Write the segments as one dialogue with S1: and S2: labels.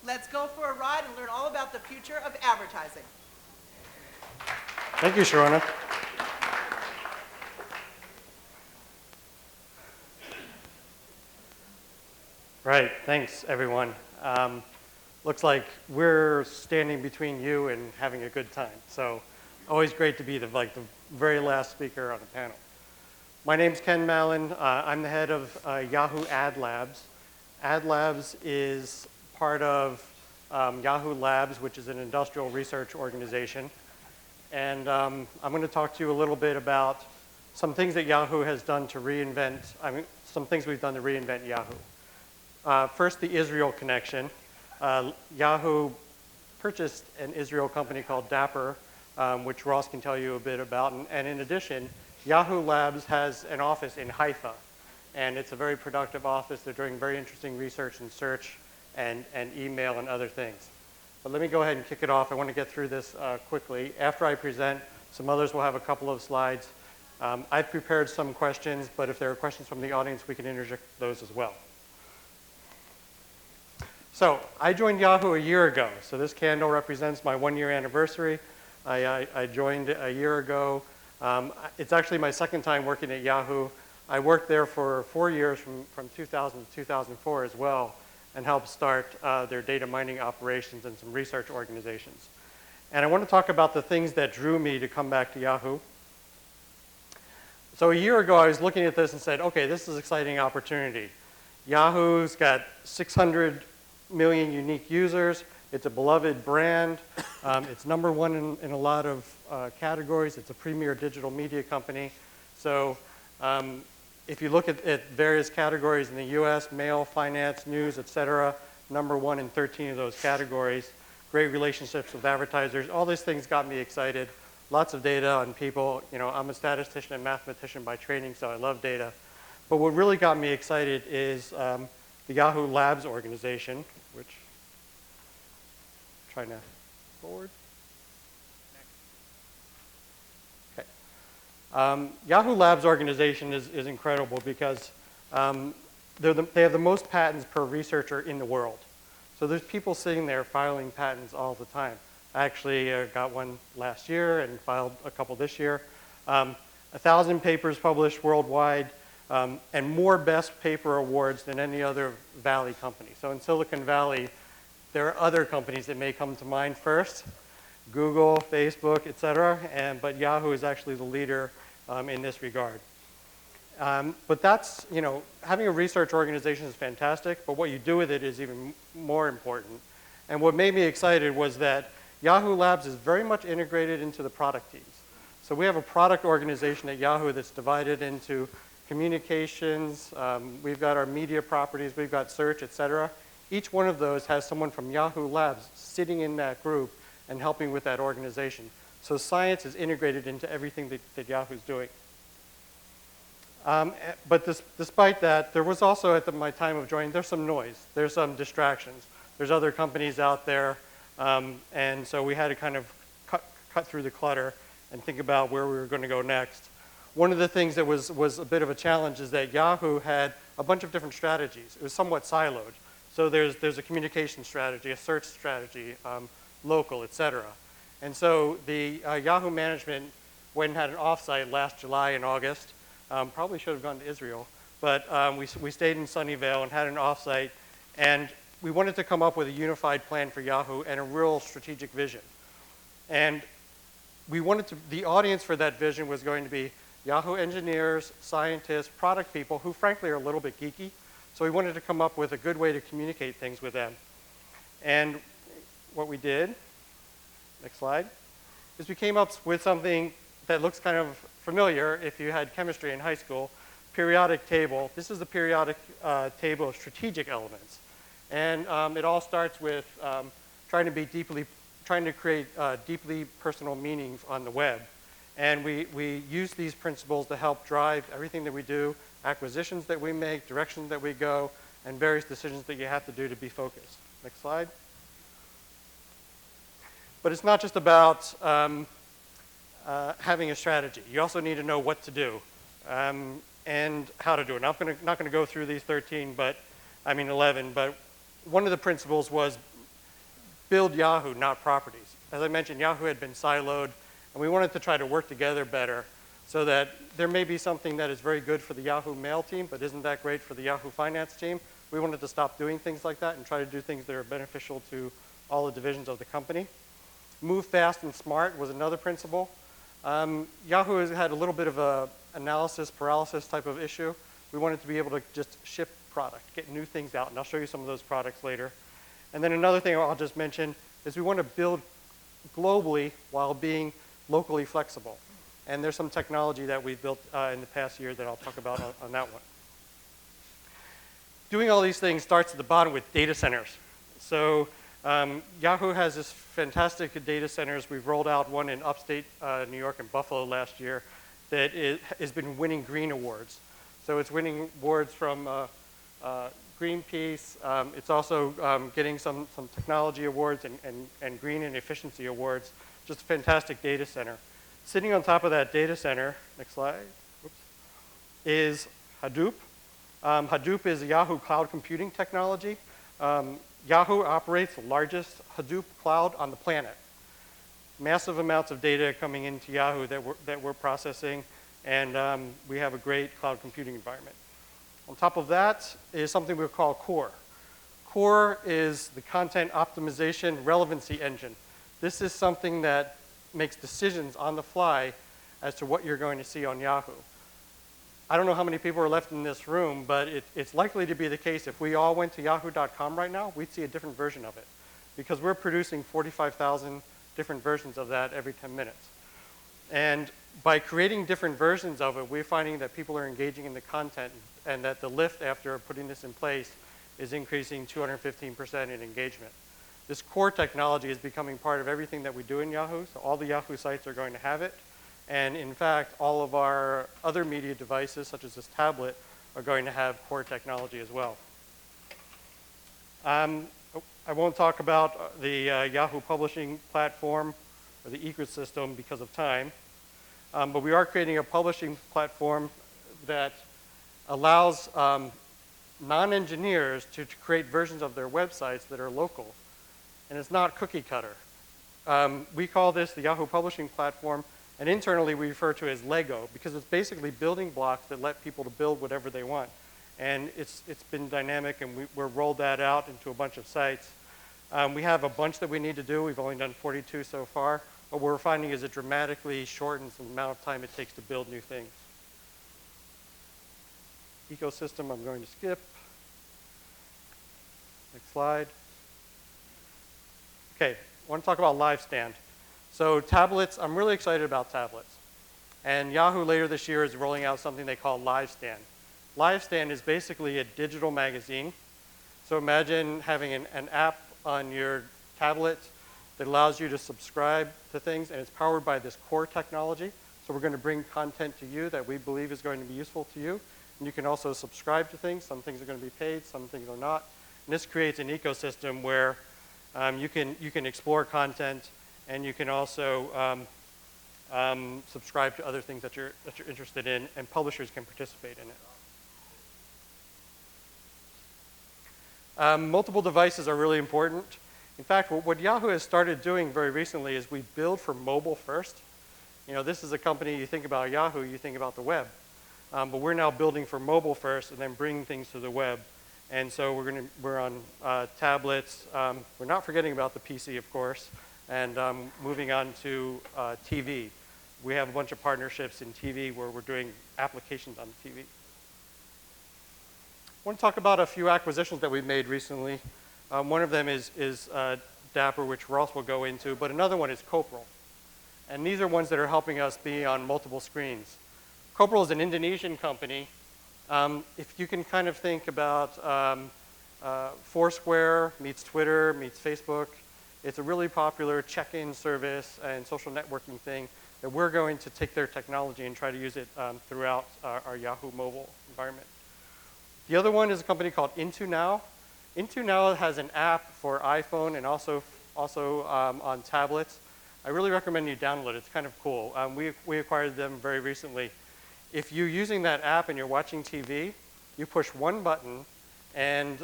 S1: Let's go for a ride and learn all about the future of advertising.
S2: Thank you, Sharona. Right, thanks, everyone. Looks like we're standing between you and having a good time. So always great to be the very last speaker on the panel. My name's Ken Mallon. I'm the head of Yahoo Ad Labs. Ad Labs is part of Yahoo Labs, which is an industrial research organization. And I'm going to talk to you a little bit about some things that Yahoo has done to reinvent, some things we've done to reinvent Yahoo. First, the Israel connection. Yahoo purchased an Israel company called Dapper, which Ross can tell you a bit about. And in addition, Yahoo Labs has an office in Haifa. And it's a very productive office. They're doing very interesting research and search and email and other things. But let me go ahead and kick it off. I want to get through this quickly. After I present, some others will have a couple of slides. I've prepared some questions, but if there are questions from the audience, we can interject those as well. So I joined Yahoo a year ago. So this candle represents my 1-year anniversary. I joined a year ago. It's actually my second time working at Yahoo. I worked there for 4 years from 2000 to 2004 as well, and helped start their data mining operations and some research organizations. And I want to talk about the things that drew me to come back to Yahoo. So a year ago, I was looking at this and said, okay, this is an exciting opportunity. Yahoo's got 600 million unique users. It's a beloved brand. It's #1 in a lot of categories. It's a premier digital media company. So if you look at various categories in the US, mail, finance, news, et cetera, #1 in 13 of those categories. Great relationships with advertisers. All these things got me excited. Lots of data on people. You know, I'm a statistician and mathematician by training, so I love data. But what really got me excited is the Yahoo Labs organization, which, trying to forward. Okay. Yahoo Labs organization is incredible because they have the most patents per researcher in the world. So there's people sitting there filing patents all the time. I actually got one last year and filed a couple this year. 1,000 papers published worldwide, and more best paper awards than any other Valley company. So in Silicon Valley, there are other companies that may come to mind first, Google, Facebook, et cetera, but Yahoo is actually the leader in this regard. But that's, you know, having a research organization is fantastic, but what you do with it is even more important. And what made me excited was that Yahoo Labs is very much integrated into the product teams. So we have a product organization at Yahoo that's divided into communications, we've got our media properties, we've got search, et cetera. Each one of those has someone from Yahoo Labs sitting in that group and helping with that organization. So science is integrated into everything that Yahoo's doing. But despite that, there was also, at my time of joining, there's some noise. There's some distractions. There's other companies out there. And so we had to kind of cut through the clutter and think about where we were going to go next. One of the things that was a bit of a challenge is that Yahoo had a bunch of different strategies. It was somewhat siloed. So there's a communication strategy, a search strategy, local, et cetera. And so the Yahoo management went and had an offsite last July and August. Probably should have gone to Israel, but we stayed in Sunnyvale and had an offsite, and we wanted to come up with a unified plan for Yahoo and a real strategic vision. And we wanted to, the audience for that vision was going to be Yahoo engineers, scientists, product people who frankly are a little bit geeky. So we wanted to come up with a good way to communicate things with them. And what we did, next slide, is we came up with something that looks kind of familiar if you had chemistry in high school, periodic table. This is the periodic table of strategic elements. And it all starts with trying to create deeply personal meaning on the web. And we use these principles to help drive everything that we do, acquisitions that we make, directions that we go, and various decisions that you have to do to be focused. Next slide. But it's not just about having a strategy. You also need to know what to do and how to do it. I'm not going to go through these 11, but one of the principles was build Yahoo, not properties. As I mentioned, Yahoo had been siloed, and we wanted to try to work together better so that there may be something that is very good for the Yahoo Mail team, but isn't that great for the Yahoo Finance team. We wanted to stop doing things like that and try to do things that are beneficial to all the divisions of the company. Move fast and smart was another principle. Yahoo has had a little bit of a analysis paralysis type of issue. We wanted to be able to just ship product, get new things out, and I'll show you some of those products later. And then another thing I'll just mention is we want to build globally while being locally flexible. And there's some technology that we've built in the past year that I'll talk about on that one. Doing all these things starts at the bottom with data centers. So Yahoo has this fantastic data centers. We've rolled out one in upstate New York and Buffalo last year that has been winning green awards. So it's winning awards from Greenpeace. It's also getting some technology awards and green and efficiency awards. Just a fantastic data center. Sitting on top of that data center, next slide, whoops, is Hadoop. Hadoop is a Yahoo cloud computing technology. Yahoo operates the largest Hadoop cloud on the planet. Massive amounts of data coming into Yahoo that we're processing, and we have a great cloud computing environment. On top of that is something we call Core. Core is the content optimization relevancy engine. This is something that makes decisions on the fly as to what you're going to see on Yahoo. I don't know how many people are left in this room, but it's likely to be the case if we all went to yahoo.com right now, we'd see a different version of it because we're producing 45,000 different versions of that every 10 minutes. And by creating different versions of it, we're finding that people are engaging in the content and that the lift after putting this in place is increasing 215% in engagement. This core technology is becoming part of everything that we do in Yahoo, so all the Yahoo sites are going to have it. And in fact, all of our other media devices, such as this tablet, are going to have core technology as well. I won't talk about the Yahoo publishing platform or the ecosystem because of time, but we are creating a publishing platform that allows non-engineers to create versions of their websites that are local. And it's not cookie cutter. We call this the Yahoo Publishing Platform, and internally we refer to it as Lego because it's basically building blocks that let people to build whatever they want. And it's been dynamic, and we're rolled that out into a bunch of sites. We have a bunch that we need to do. We've only done 42 so far. What we're finding is it dramatically shortens the amount of time it takes to build new things. Ecosystem, I'm going to skip. Next slide. Okay, I want to talk about LiveStand. So tablets, I'm really excited about tablets. And Yahoo later this year is rolling out something they call LiveStand. LiveStand is basically a digital magazine. So imagine having an app on your tablet that allows you to subscribe to things, and it's powered by this core technology. So we're going to bring content to you that we believe is going to be useful to you. And you can also subscribe to things. Some things are going to be paid, some things are not. And this creates an ecosystem where you can explore content, and you can also subscribe to other things that you're interested in, and publishers can participate in it. Multiple devices are really important. In fact, what Yahoo has started doing very recently is we build for mobile first. You know, this is a company, you think about Yahoo, you think about the web. But we're now building for mobile first and then bringing things to the web. And so we're on tablets. We're not forgetting about the PC, of course, and moving on to TV. We have a bunch of partnerships in TV where we're doing applications on the TV. I want to talk about a few acquisitions that we've made recently. One of them is Dapper, which Ross will go into, but another one is Koprol. And these are ones that are helping us be on multiple screens. Koprol is an Indonesian company. If you can kind of think about Foursquare meets Twitter meets Facebook, it's a really popular check-in service and social networking thing that we're going to take their technology and try to use it throughout our Yahoo mobile environment. The other one is a company called IntoNow. IntoNow has an app for iPhone and also on tablets. I really recommend you download it. It's kind of cool. We acquired them very recently. If you're using that app and you're watching TV, you push one button and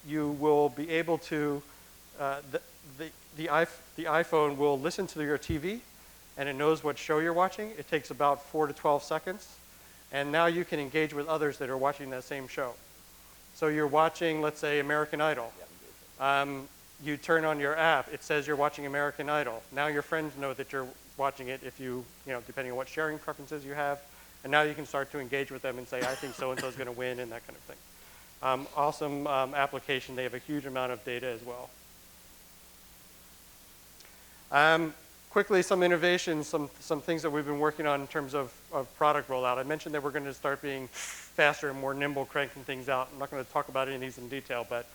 S2: you will be able to the, the iPhone will listen to your TV, and it knows what show you're watching. It takes about 4 to 12 seconds. And now you can engage with others that are watching that same show. So you're watching, let's say, American Idol. You turn on your app, it says you're watching American Idol. Now your friends know that you're watching it if you know, depending on what sharing preferences you have. And now you can start to engage with them and say, I think so-and-so is going to win, and that kind of thing. Awesome application. They have a huge amount of data as well. Quickly, some innovations, some things that we've been working on in terms of product rollout. I mentioned that we're going to start being faster and more nimble cranking things out. I'm not going to talk about any of these in detail, but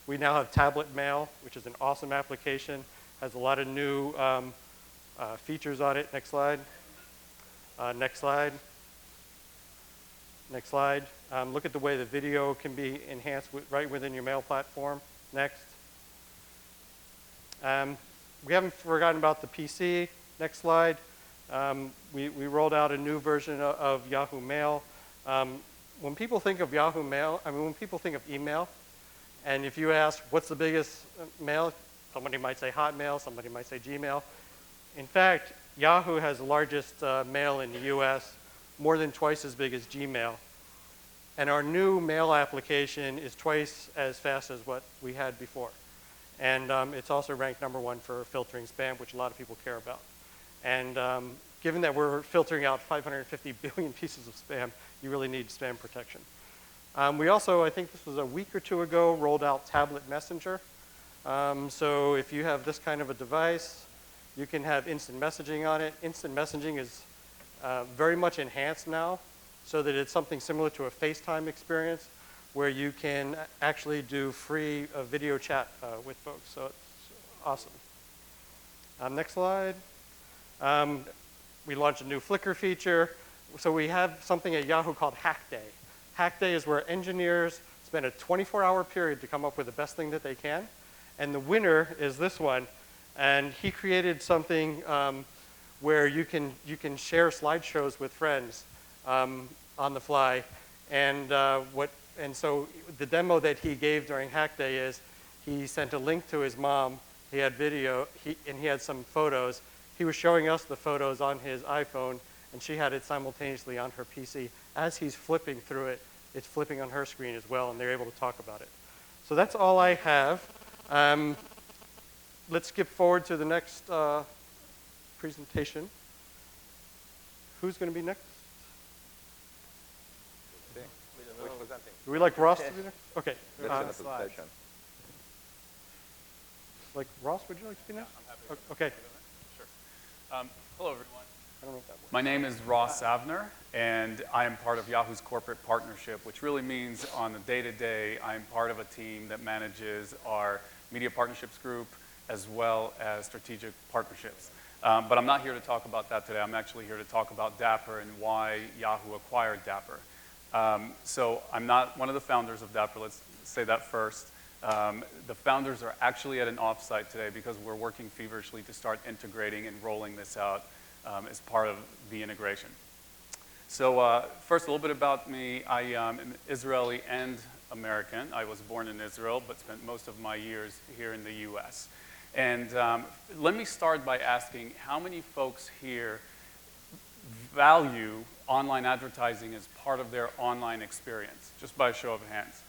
S2: we now have tablet mail, which is an awesome application. Has a lot of new features on it. Next slide. Next slide. Next slide. Look at the way the video can be enhanced right within your mail platform. Next. We haven't forgotten about the PC. Next slide. We rolled out a new version of Yahoo Mail. When people think of Yahoo Mail, I mean, when people think of email, and if you ask what's the biggest mail, somebody might say Hotmail, somebody might say Gmail. In fact, Yahoo has the largest mail in the US, more than twice as big as Gmail. And our new mail application is twice as fast as what we had before. And it's also ranked #1 for filtering spam, which a lot of people care about. And given that we're filtering out 550 billion pieces of spam, you really need spam protection. We also, I think this was a week or two ago, rolled out Tablet Messenger. So if you have this kind of a device, you can have instant messaging on it. Instant messaging is very much enhanced now, so that it's something similar to a FaceTime experience, where you can actually do free video chat with folks. So it's awesome. Next slide. We launched a new Flickr feature. So we have something at Yahoo called Hack Day. Hack Day is where engineers spend a 24-hour period to come up with the best thing that they can. And the winner is this one. And he created something where you can share slideshows with friends on the fly. And so the demo that he gave during Hack Day is he sent a link to his mom. He had video, and he had some photos. He was showing us the photos on his iPhone, and she had it simultaneously on her PC. As he's flipping through it, it's flipping on her screen as well, and they're able to talk about it. So that's all I have. Let's skip forward to the next presentation. Who's going to be next? Do we like Ross to be there? Okay. Like Ross, would you like to be next?
S3: I'm happy to.
S2: Okay.
S3: Sure. Hello, everyone.
S2: I don't know if that works.
S3: My name is Ross Avner, and I am part of Yahoo's corporate partnership, which really means on the day-to-day, I'm part of a team that manages our media partnerships group as well as strategic partnerships. But I'm not here to talk about that today. I'm actually here to talk about Dapper and why Yahoo acquired Dapper. So I'm not one of the founders of Dapper. Let's say that first. The founders are actually at an offsite today because we're working feverishly to start integrating and rolling this out as part of the integration. So first, a little bit about me. I am Israeli and American. I was born in Israel, but spent most of my years here in the US. And let me start by asking how many folks here value online advertising as part of their online experience, just by a show of hands?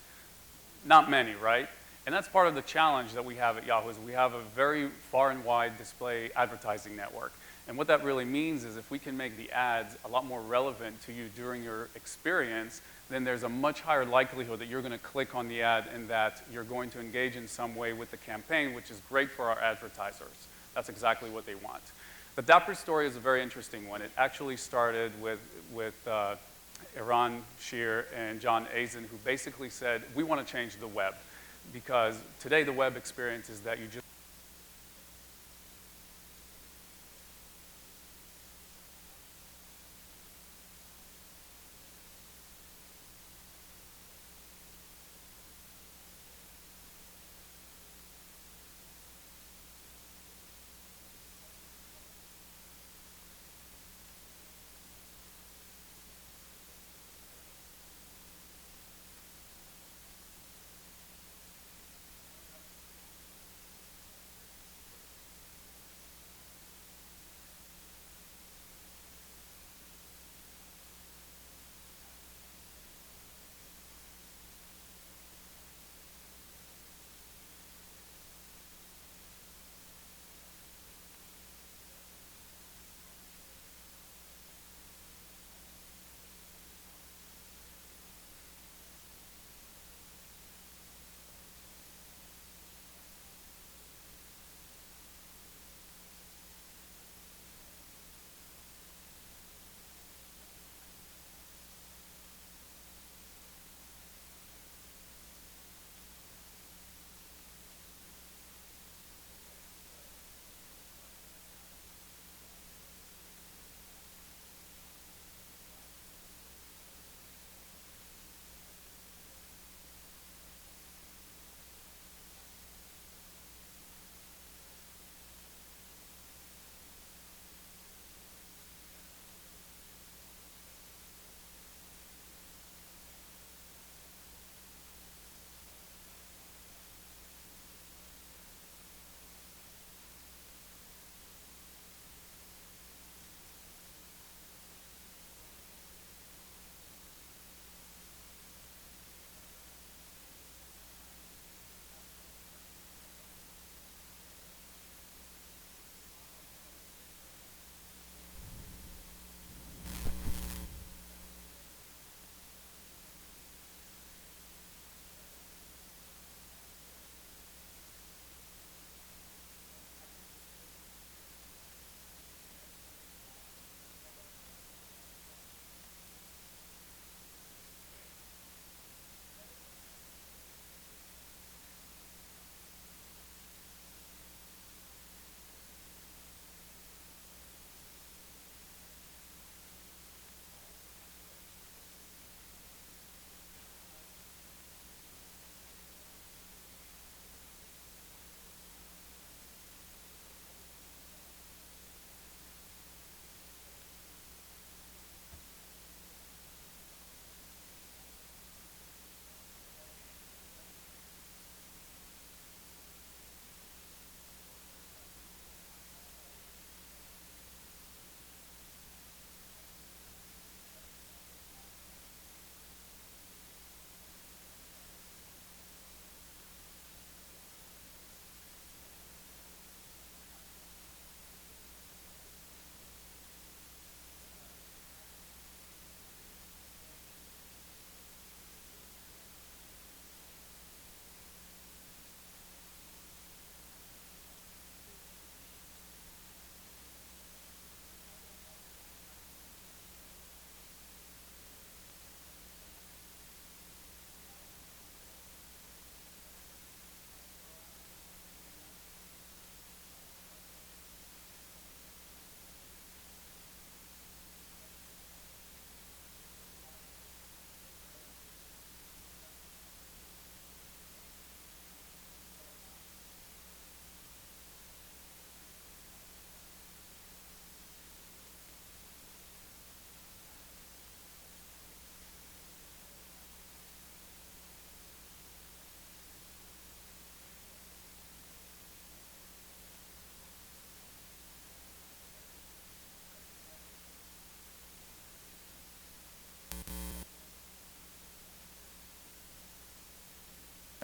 S3: Not many, right? And that's part of the challenge that we have at Yahoo is we have a very far and wide display advertising network. And what that really means is if we can make the ads a lot more relevant to you during your experience, then there's a much higher likelihood that you're going to click on the ad and that you're going to engage in some way with the campaign, which is great for our advertisers. That's exactly what they want. The Dapper story is a very interesting one. It actually started with Eran Shir and John Azen, who basically said, we want to change the web. Because today the web experience is that you just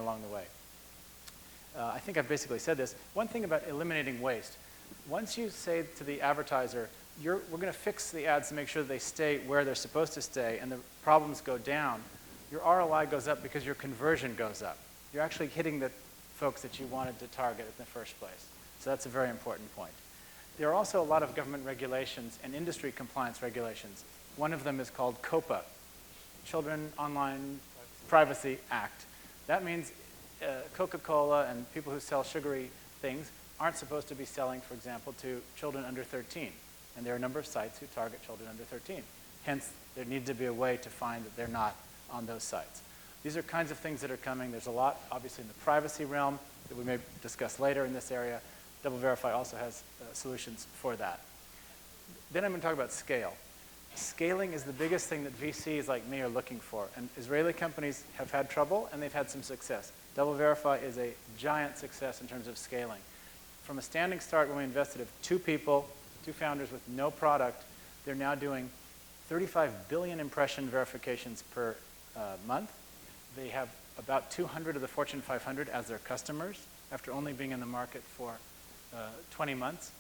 S4: along the way. I think I've basically said this. One thing about eliminating waste. Once you say to the advertiser, we're going to fix the ads to make sure that they stay where they're supposed to stay and the problems go down, your ROI goes up because your conversion goes up. You're actually hitting the folks that you wanted to target in the first place. So that's a very important point. There are also a lot of government regulations and industry compliance regulations. One of them is called COPPA, Children Online Privacy Act. That means Coca-Cola and people who sell sugary things aren't supposed to be selling, for example, to children under 13. And there are a number of sites who target children under 13. Hence, there needs to be a way to find that they're not on those sites. These are kinds of things that are coming. There's a lot, obviously, in the privacy realm that we may discuss later in this area. DoubleVerify also has solutions for that. Then I'm going to talk about scale. Scaling is the biggest thing that VCs like me are looking for. And Israeli companies have had trouble, and they've had some success. DoubleVerify is a giant success in terms of scaling. From a standing start when we invested of 2 people, 2 founders with no product, they're now doing 35 billion impression verifications per month. They have about 200 of the Fortune 500 as their customers after only being in the market for 20 months.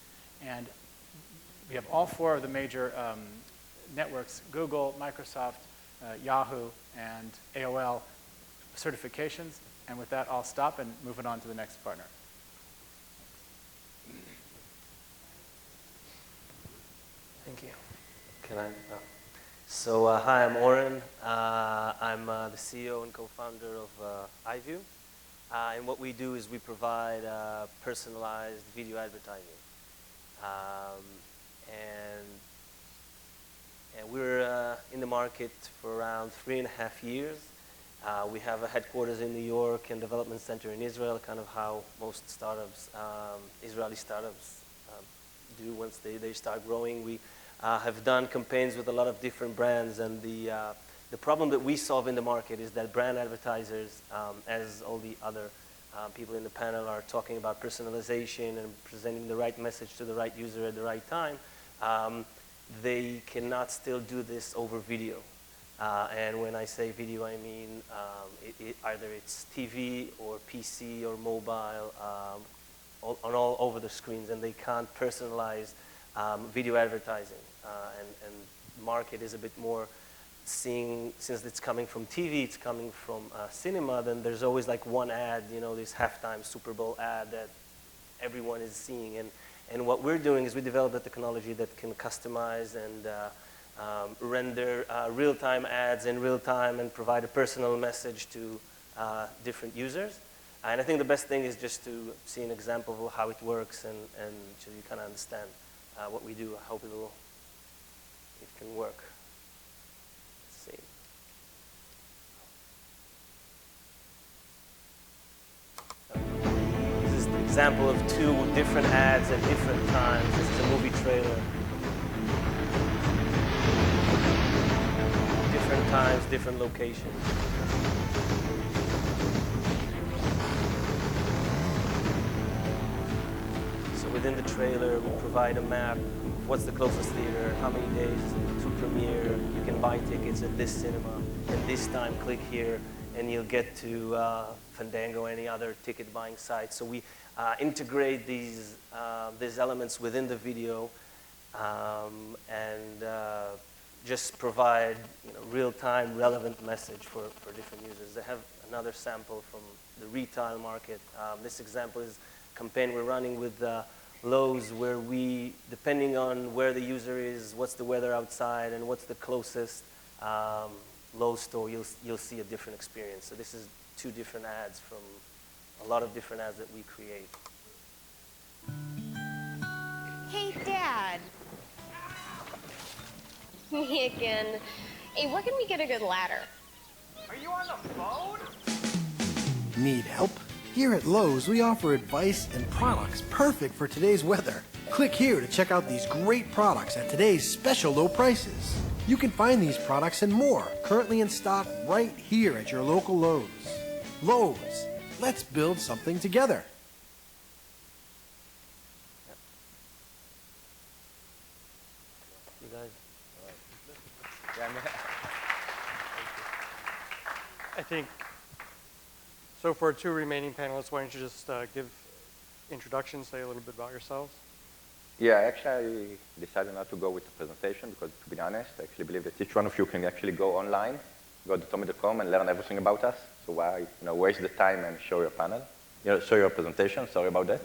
S4: And we have all 4 of the major networks, Google, Microsoft, Yahoo, and AOL certifications. And with that, I'll stop and move it on to the next partner.
S5: Thank you. Can I? Oh. So hi, I'm Oren. I'm the CEO and co-founder of iView. And what we do is we provide personalized video advertising. And we're in the market for around 3.5 years. We have a headquarters in New York and development center in Israel, kind of how most startups, Israeli startups do once they start growing. We have done campaigns with a lot of different brands, and the problem that we solve in the market is that brand advertisers, as all the other people in the panel are talking about personalization and presenting the right message to the right user at the right time, they cannot still do this over video. And when I say video, I mean either it's TV or PC or mobile, all over the screens, and they can't personalize video advertising. And market is a bit more seeing, since it's coming from TV, it's coming from cinema, then there's always like one ad, you know, this halftime Super Bowl ad that everyone is seeing. And what we're doing is we developed a technology that can customize and render real-time ads in real time and provide a personal message to different users. And I think the best thing is just to see an example of how it works and so you kind of understand what we do. I hope it can work. Let's see. This is the example of 2 different ads at different times. This is a movie trailer. Different times, different locations. So within the trailer, we provide a map of what's the closest theater, how many days to premiere. You can buy tickets at this cinema, and this time click here, and you'll get to Fandango or any other ticket buying site. So we integrate these elements within the video and just provide real-time relevant message for different users. They have another sample from the retail market. This example is a campaign we're running with Lowe's, where we, depending on where the user is, what's the weather outside, and what's the closest Lowe's store, you'll see a different experience. So this is 2 different ads from a lot of different ads that we create.
S6: Hey, Dad. Me again. Hey, where can we get a good ladder?
S1: Are you on the phone?
S7: Need help? Here at Lowe's, we offer advice and products perfect for today's weather. Click here to check out these great products at today's special low prices. You can find these products and more currently in stock right here at your local Lowe's. Lowe's, let's build something together.
S5: You guys?
S2: I think, So for our two remaining panelists, why don't you just give introductions, say a little bit about yourselves?
S8: Yeah, actually, I decided not to go with the presentation because, to be honest, I actually believe that each one of you can actually go online, go to Tommy.com and learn everything about us. So why waste the time and show your panel, show your presentation? Sorry about that.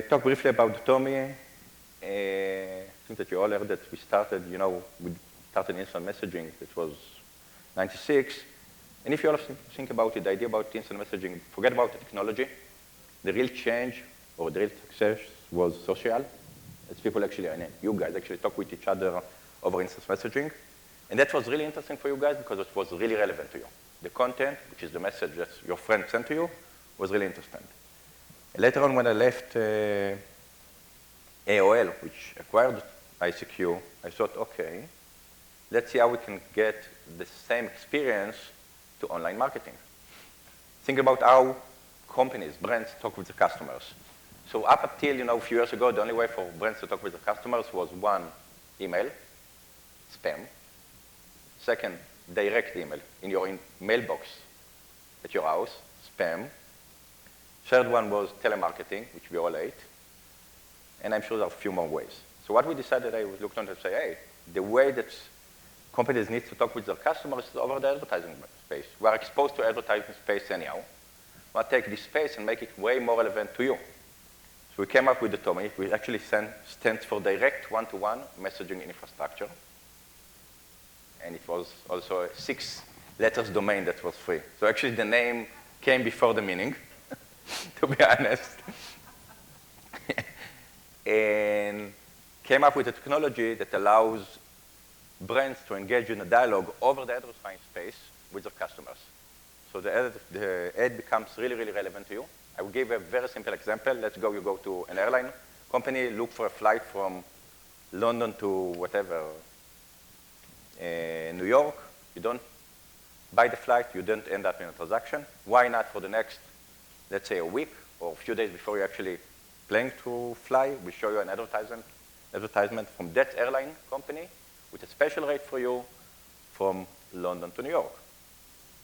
S8: Talk briefly about Tommy. I think that you all heard that we started instant messaging. It was 96. And if you all think about it, the idea about instant messaging, forget about the technology. The real change or the real success was social. It's people actually, and you guys actually talk with each other over instant messaging. And that was really interesting for you guys because it was really relevant to you. The content, which is the message that your friend sent to you, was really interesting. Later on, when I left AOL, which acquired ICQ, I thought, okay, let's see how we can get the same experience to online marketing. Think about how companies, brands talk with the customers. So up until a few years ago, the only way for brands to talk with the customers was one, email, spam. Second, direct email in your mailbox at your house, spam. Third one was telemarketing, which we all hate. And I'm sure there are a few more ways. So what we decided, I looked on to say, hey, the way that companies need to talk with their customers is over the advertising space. We are exposed to advertising space anyhow. We'll take this space and make it way more relevant to you. So we came up with the Tommy, which actually stands for Direct One-to-One Messaging Infrastructure. And it was also a 6 letters domain that was free. So actually the name came before the meaning, to be honest. And came up with a technology that allows brands to engage in a dialogue over the advertising space with their customers. So the ad becomes really, really relevant to you. I will give a very simple example. Let's go, you go to an airline company, look for a flight from London to whatever, New York. You don't buy the flight, you don't end up in a transaction. Why not for the next, let's say, a week or a few days before you actually planning to fly, we show you an advertisement from that airline company with a special rate for you from London to New York.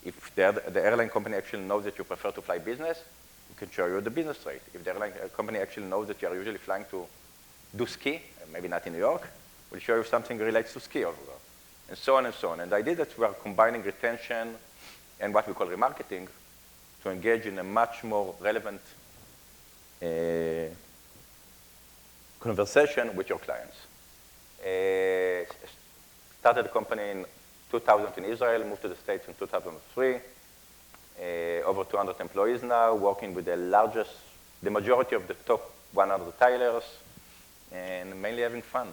S8: If the airline company actually knows that you prefer to fly business, we can show you the business rate. If the airline company actually knows that you are usually flying to do ski, maybe not in New York, we'll show you something relates to ski over there, and so on and so on. And the idea that we are combining retention and what we call remarketing to engage in a much more relevant conversation with your clients. Started the company in 2000 in Israel, moved to the States in 2003. Over 200 employees now, working with the majority of the top 100 retailers, and mainly having fun.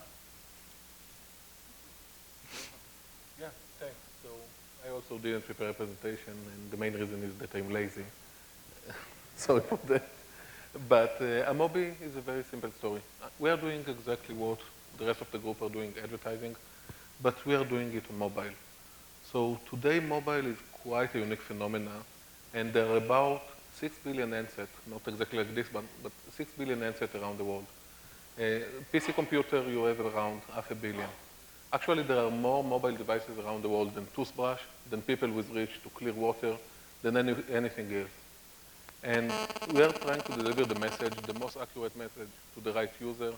S9: Yeah, thanks. So I also didn't prepare a presentation, and the main reason is that I'm lazy. Sorry for that. But Amobi is a very simple story. We are doing exactly what the rest of the group are doing, advertising, but we are doing it on mobile. So today, mobile is quite a unique phenomenon, and there are about 6 billion handsets, not exactly like this, but 6 billion handsets around the world. PC computer, you have around 500 million. Actually, there are more mobile devices around the world than toothbrush, than people with reach to clear water, than anything else. And we are trying to deliver the message, the most accurate message to the right user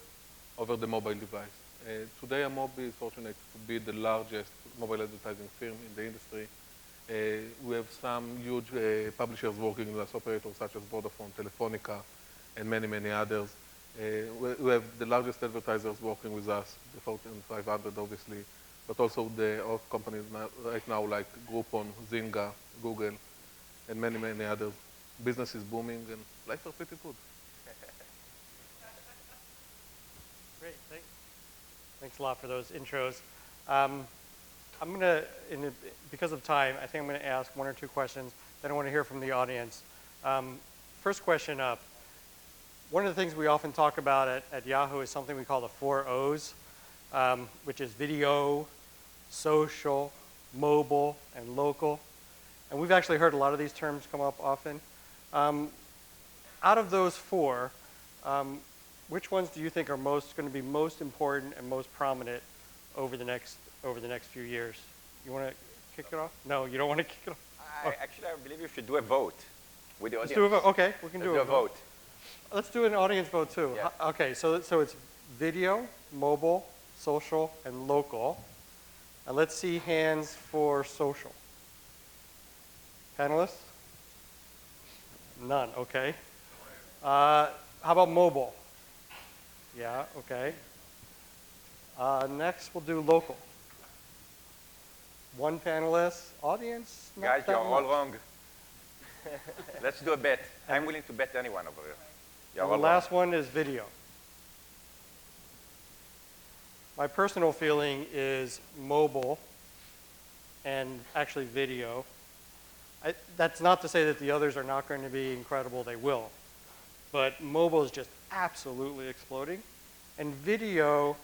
S9: over the mobile device. Today, Amobi is fortunate to be the largest mobile advertising firm in the industry. We have some huge publishers working with us, operators such as Vodafone, Telefonica, and many, many others. We have the largest advertisers working with us, the Fortune 500, obviously, but also the companies right now like Groupon, Zynga, Google, and many, many others. Business is booming, and life is pretty good.
S2: Great, thanks a lot for those intros. I'm going to, because of time, I think I'm going to ask one or two questions. Then I want to hear from the audience. First question up. One of the things we often talk about at Yahoo is something we call the 4 O's, which is video, social, mobile, and local. And we've actually heard a lot of these terms come up often. Out of those 4, which ones do you think are going to be most important and most prominent over the next few years? You want to kick it off? No, you don't want to kick it off?
S8: Actually, I believe you should do a vote with the
S2: Let's
S8: audience.
S2: do a vote. Okay, we can
S8: Let's
S2: do a vote.
S8: vote.
S2: Let's do an audience vote too.
S8: Yeah.
S2: Okay, so it's video, mobile, social, and local. And let's see hands for social. Panelists? None, okay. How about mobile? Yeah, okay. Next, we'll do local. One panelist, audience, not
S8: Guys,
S2: that
S8: you're all
S2: much.
S8: wrong. Let's do a bet. I'm willing to bet anyone over here. You're
S2: And
S8: all
S2: the
S8: wrong.
S2: last one is video. My personal feeling is mobile and actually video. That's not to say that the others are not going to be incredible, they will. But mobile is just absolutely exploding. And video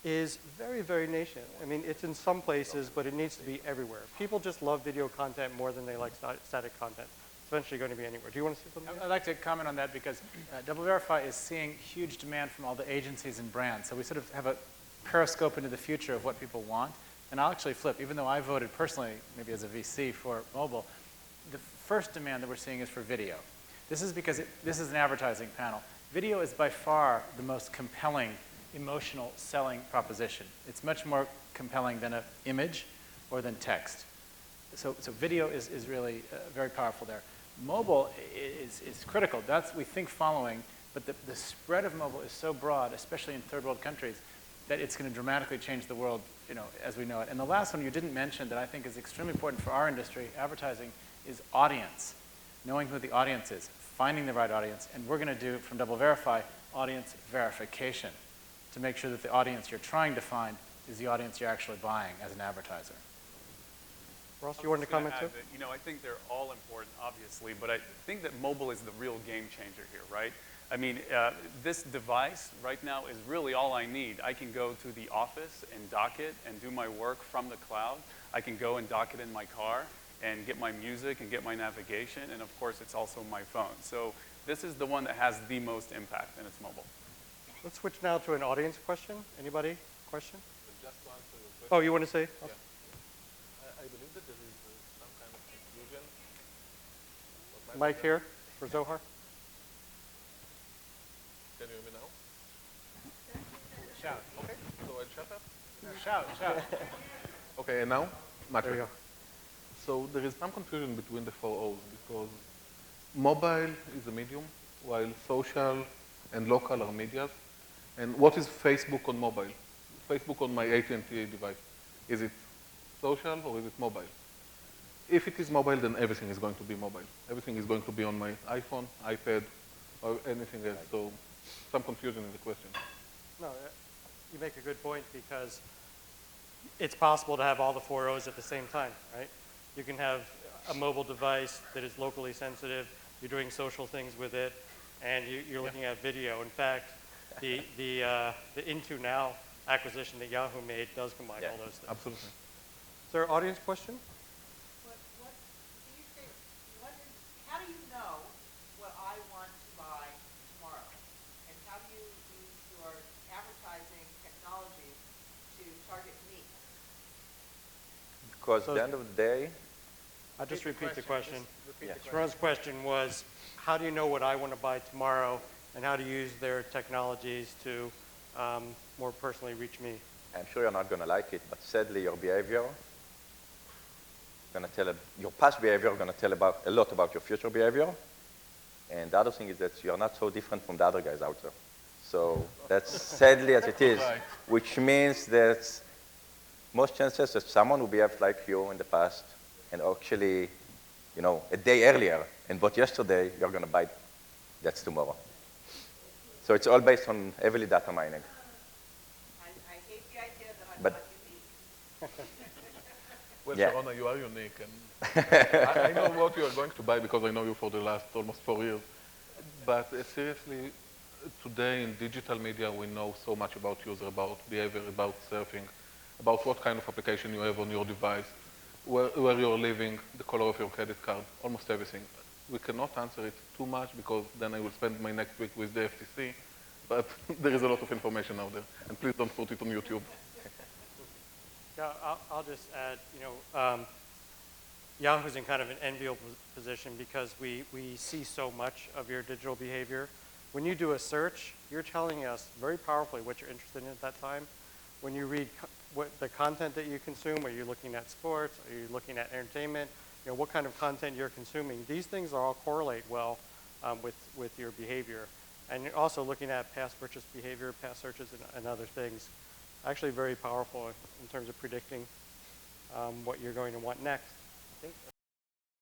S2: is very, very nascent. I mean, it's in some places, but it needs to be everywhere. People just love video content more than they like static content. It's eventually going to be anywhere. Do you want to say something?
S4: I'd like to comment on that because DoubleVerify is seeing huge demand from all the agencies and brands. So we sort of have a periscope into the future of what people want. And I'll actually flip, even though I voted personally, maybe as a VC for mobile, the first demand that we're seeing is for video. This is because this is an advertising panel. Video is by far the most compelling emotional selling proposition. It's much more compelling than an image or than text. So video is really very powerful there. Mobile is critical. That's, we think, following, but the spread of mobile is so broad, especially in third world countries, that it's going to dramatically change the world, as we know it. And the last one you didn't mention that I think is extremely important for our industry, advertising, is audience. Knowing who the audience is, finding the right audience, and we're going to do, from DoubleVerify, audience verification to make sure that the audience you're trying to find is the audience you're actually buying as an advertiser.
S2: Ross, you wanted to comment too?
S3: I think they're all important, obviously, but I think that mobile is the real game changer here, right? I mean, this device right now is really all I need. I can go to the office and dock it and do my work from the cloud. I can go and dock it in my car and get my music and get my navigation, and of course, it's also my phone. So this is the one that has the most impact, and it's mobile.
S2: Let's switch now to an audience question. Anybody? Question?
S9: Just to answer your question.
S2: Oh, you want to say?
S9: Yeah. I believe that there is some kind of confusion.
S2: Mike here for Zohar.
S9: Can you hear me now?
S4: Shout.
S9: Okay, so I'll shut up.
S4: Shout.
S9: Okay, and now? Much
S2: There you
S9: better.
S2: go.
S9: So there is some confusion between the four O's because mobile is a medium, while social and local are medias. And what is Facebook on mobile? Facebook on my AT&T device. Is it social or is it mobile? If it is mobile, then everything is going to be mobile. Everything is going to be on my iPhone, iPad, or anything else. So some confusion in the question.
S2: No, you make a good point because it's possible to have all the four O's at the same time, right? You can have a mobile device that is locally sensitive, you're doing social things with it, and you're looking at video. In fact, the Into Now acquisition that Yahoo made does combine all those things.
S9: Absolutely.
S2: Is there an audience question?
S1: How do you know what I want to buy tomorrow? And how do you use your advertising technology to target me?
S8: Because at the end of the day,
S2: I'll just repeat the question.
S8: Yeah.
S2: Sharon's question was, how do you know what I want to buy tomorrow, and how to use their technologies to more personally reach me?
S8: I'm sure you're not going to like it, but sadly, your behavior going to tell your past behavior going to tell a lot about your future behavior. And the other thing is that you're not so different from the other guys out there. So that's sadly as it is,
S9: Right.
S8: which means that most chances that someone who behaved like you in the past and actually, a day earlier and bought yesterday, you're going to buy that's tomorrow. So it's all based on heavily data mining.
S1: I hate the idea that I'm
S8: But-
S1: not unique.
S9: Well,
S8: Yeah.
S9: Sharona, you are unique. And I know what you are going to buy because I know you for the last almost 4 years. But seriously, today in digital media, we know so much about user, about behavior, about surfing, about what kind of application you have on your device, where you're living, the color of your credit card, almost everything. We cannot answer it too much because then I will spend my next week with the FTC. But there is a lot of information out there. And please don't put it on YouTube.
S2: Yeah, I'll just add, Yahoo's in kind of an enviable position because we see so much of your digital behavior. When you do a search, you're telling us very powerfully what you're interested in at that time. When you read what the content that you consume, are you looking at sports, are you looking at entertainment, what kind of content you're consuming, these things all correlate well with your behavior. And you're also looking at past purchase behavior, past searches, and other things. Actually very powerful in terms of predicting what you're going to want next. I think